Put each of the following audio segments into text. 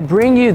bring you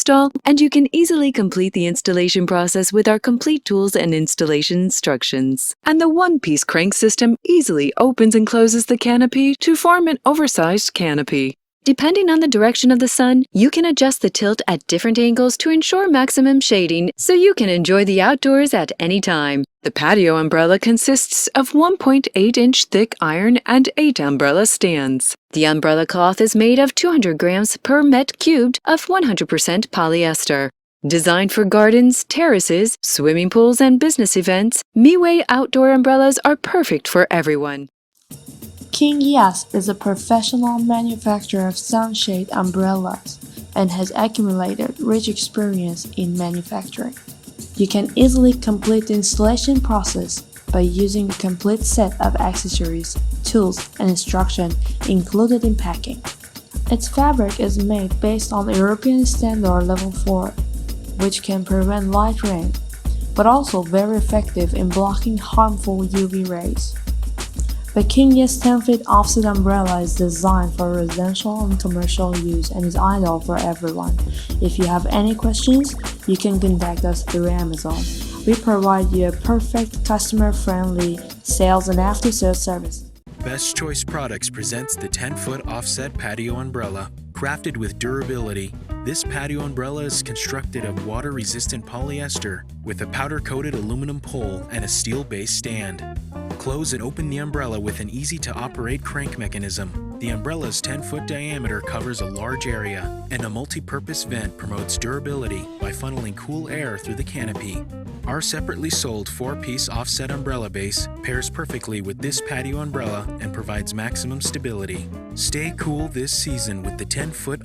install, and you can easily complete the installation process with our complete tools and installation instructions. And the one-piece crank system easily opens and closes the canopy to form an oversized canopy. Depending on the direction of the sun, you can adjust the tilt at different angles to ensure maximum shading so you can enjoy the outdoors at any time. The patio umbrella consists of 1.8-inch thick iron and 8 umbrella stands. The umbrella cloth is made of 200 grams per met cubed of 100% polyester. Designed for gardens, terraces, swimming pools, and business events, Miwei outdoor umbrellas are perfect for everyone. King Yes is a professional manufacturer of sunshade umbrellas and has accumulated rich experience in manufacturing. You can easily complete the installation process by using a complete set of accessories, tools, and instruction included in packing. Its fabric is made based on the European Standard Level 4, which can prevent light rain, but also very effective in blocking harmful UV rays. The King Yes 10-feet offset umbrella is designed for residential and commercial use and is ideal for everyone. If you have any questions, you can contact us through Amazon. We provide you a perfect customer-friendly sales and after-sales service. Best Choice Products presents the 10-foot offset patio umbrella. Crafted with durability, this patio umbrella is constructed of water-resistant polyester with a powder-coated aluminum pole and a steel-based stand. Close and open the umbrella with an easy-to-operate crank mechanism. The umbrella's 10-foot diameter covers a large area, and a multi-purpose vent promotes durability by funneling cool air through the canopy. Our separately sold 4-piece offset umbrella base pairs perfectly with this patio umbrella and provides maximum stability. Stay cool this season with the 10-foot